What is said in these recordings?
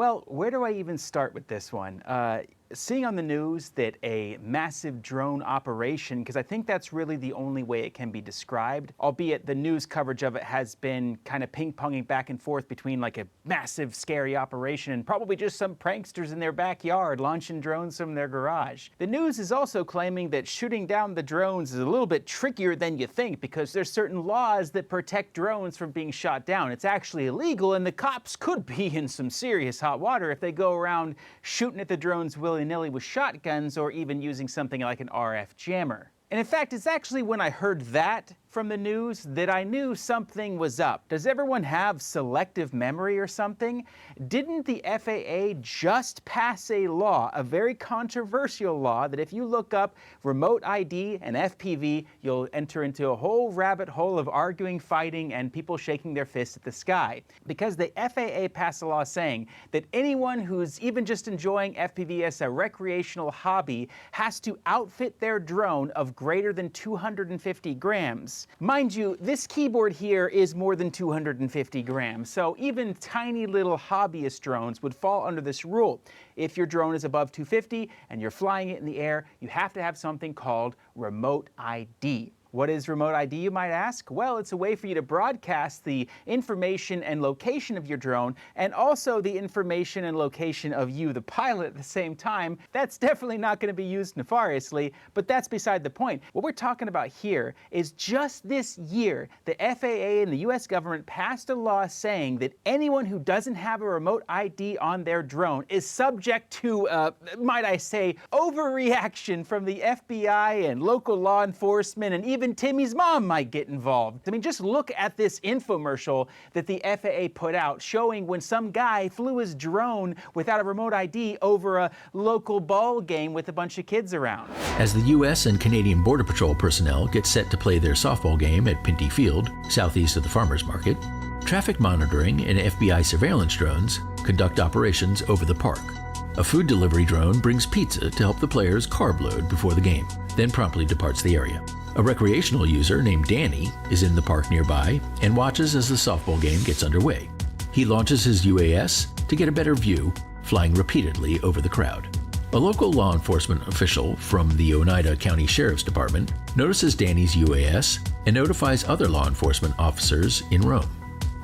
Well, where do I even start with this one? Seeing on the news that a massive drone operation, because I think that's really the only way it can be described, albeit the news coverage of it has been kind of ping-ponging back and forth between like a massive, scary operation and probably just some pranksters in their backyard launching drones from their garage. The news is also claiming that shooting down the drones is a little bit trickier than you think because there's certain laws that protect drones from being shot down. It's actually illegal, and the cops could be in some serious hot water if they go around shooting at the drones willy-nilly with shotguns or even using something like an RF jammer. And in fact, it's actually when I heard that from the news that I knew something was up. Does everyone have selective memory or something? Didn't the FAA just pass a law, a very controversial law, that if you look up remote ID and FPV, you'll enter into a whole rabbit hole of arguing, fighting, and people shaking their fists at the sky? Because the FAA passed a law saying that anyone who's even just enjoying FPV as a recreational hobby has to outfit their drone of greater than 250 grams. Mind you, this keyboard here is more than 250 grams, so even tiny little hobbyist drones would fall under this rule. If your drone is above 250 and you're flying it in the air, you have to have something called remote ID. What is remote ID, you might ask? Well, it's a way for you to broadcast the information and location of your drone and also the information and location of you, the pilot, at the same time. That's definitely not going to be used nefariously, but that's beside the point. What we're talking about here is just this year, the FAA and the US government passed a law saying that anyone who doesn't have a remote ID on their drone is subject to, might I say, overreaction from the FBI and local law enforcement, and even Timmy's mom might get involved. I mean, just look at this infomercial that the FAA put out showing when some guy flew his drone without a remote ID over a local ball game with a bunch of kids around. As the U.S. and Canadian Border Patrol personnel get set to play their softball game at Pinty Field, southeast of the farmers market, traffic monitoring and FBI surveillance drones conduct operations over the park. A food delivery drone brings pizza to help the players carb load before the game, then promptly departs the area. A recreational user named Danny is in the park nearby and watches as the softball game gets underway. He launches his UAS to get a better view, flying repeatedly over the crowd. A local law enforcement official from the Oneida County Sheriff's Department notices Danny's UAS and notifies other law enforcement officers in Rome.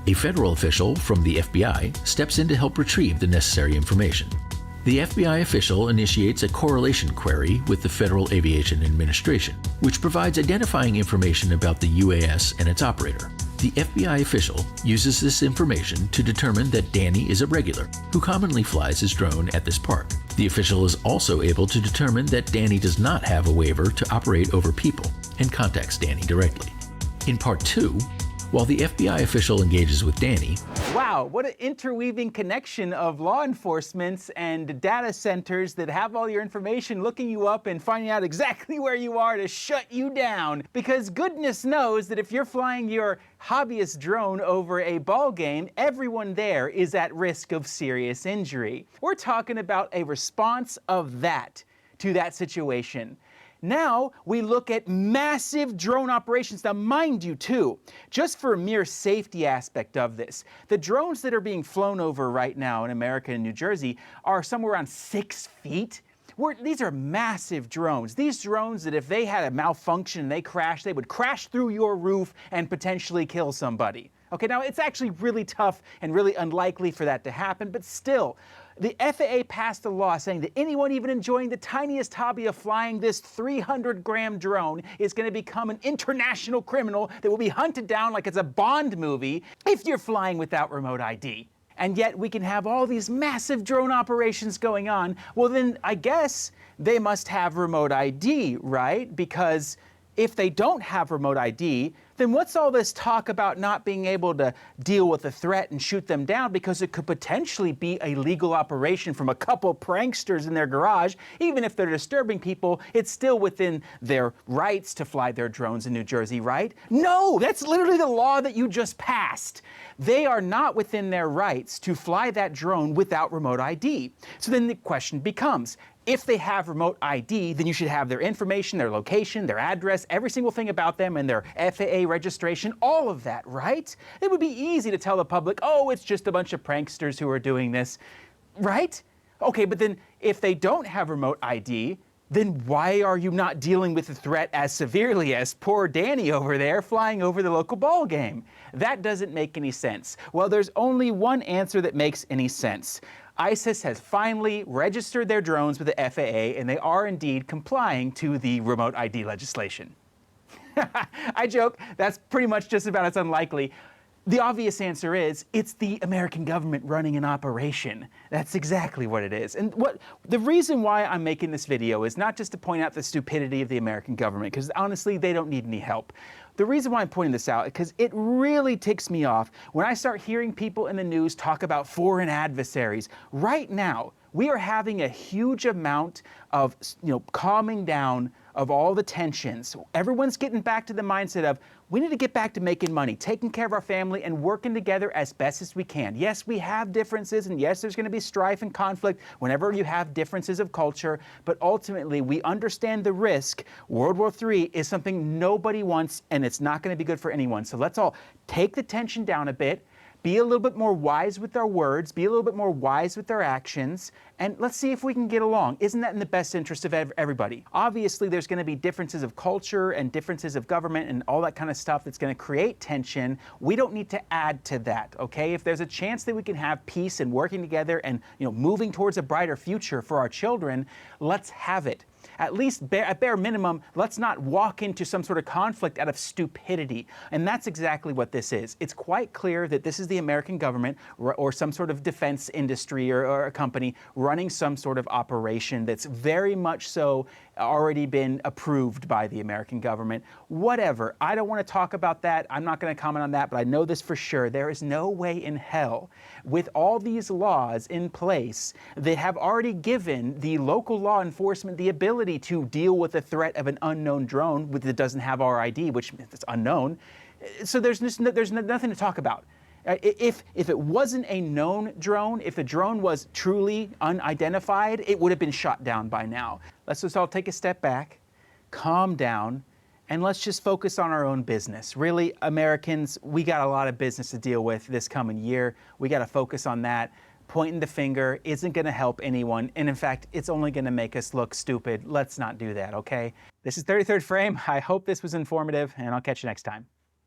A federal official from the FBI steps in to help retrieve the necessary information. The FBI official initiates a correlation query with the Federal Aviation Administration, which provides identifying information about the UAS and its operator. The FBI official uses this information to determine that Danny is a regular who commonly flies his drone at this park. The official is also able to determine that Danny does not have a waiver to operate over people and contacts Danny directly. In part 2, while the FBI official engages with Danny. Wow, what an interweaving connection of law enforcement and data centers that have all your information looking you up and finding out exactly where you are to shut you down. Because goodness knows that if you're flying your hobbyist drone over a ball game, everyone there is at risk of serious injury. We're talking about a response of that to that situation. Now we look at massive drone operations. Now mind you too, just for a mere safety aspect of this, the drones that are being flown over right now in America and New Jersey are somewhere around 6 feet. These are massive drones. These drones that if they had a malfunction and they crashed, they would crash through your roof and potentially kill somebody. Okay, now it's actually really tough and really unlikely for that to happen, but still, the FAA passed a law saying that anyone even enjoying the tiniest hobby of flying this 300-gram drone is going to become an international criminal that will be hunted down like it's a Bond movie if you're flying without remote ID. And yet we can have all these massive drone operations going on. Well, then I guess they must have remote ID, right? Because if they don't have remote ID, then what's all this talk about not being able to deal with a threat and shoot them down because it could potentially be a legal operation from a couple pranksters in their garage? Even if they're disturbing people, it's still within their rights to fly their drones in New Jersey, right? No, that's literally the law that you just passed. They are not within their rights to fly that drone without remote ID. So then the question becomes, if they have remote ID, then you should have their information, their location, their address, every single thing about them, and their FAA registration, all of that, right? It would be easy to tell the public, oh, it's just a bunch of pranksters who are doing this. right? Okay, but then if they don't have remote ID, then why are you not dealing with the threat as severely as poor Danny over there flying over the local ball game? That doesn't make any sense. Well, there's only one answer that makes any sense. ISIS has finally registered their drones with the FAA, and they are indeed complying to the remote ID legislation. I joke, that's pretty much just about as unlikely. The obvious answer is, it's the American government running an operation. That's exactly what it is. And the reason why I'm making this video is not just to point out the stupidity of the American government, because honestly, they don't need any help. The reason why I'm pointing this out is because it really ticks me off when I start hearing people in the news talk about foreign adversaries. Right now, we are having a huge amount of, calming down of all the tensions. Everyone's getting back to the mindset of, we need to get back to making money, taking care of our family, and working together as best as we can. Yes, we have differences, and yes, there's going to be strife and conflict whenever you have differences of culture, but ultimately, we understand the risk. World War III is something nobody wants, and it's not going to be good for anyone. So let's all take the tension down a bit, be a little bit more wise with our words, be a little bit more wise with our actions, and let's see if we can get along. Isn't that in the best interest of everybody? Obviously, there's going to be differences of culture and differences of government and all that kind of stuff that's going to create tension. We don't need to add to that, okay? If there's a chance that we can have peace and working together and, moving towards a brighter future for our children, let's have it. At least, at bare minimum, let's not walk into some sort of conflict out of stupidity. And that's exactly what this is. It's quite clear that this is the American government or some sort of defense industry or a company running some sort of operation that's very much so already been approved by the American government. Whatever. I don't want to talk about that. I'm not going to comment on that, but I know this for sure. There is no way in hell, with all these laws in place that have already given the local law enforcement the ability to deal with the threat of an unknown drone that doesn't have our ID, which is unknown. So there's nothing to talk about. If it wasn't a known drone, if the drone was truly unidentified, it would have been shot down by now. Let's just all take a step back, calm down, and let's just focus on our own business. Really, Americans, we got a lot of business to deal with this coming year. We got to focus on that. Pointing the finger isn't going to help anyone, and in fact, it's only going to make us look stupid. Let's not do that, okay? This is 33rd Frame. I hope this was informative, and I'll catch you next time.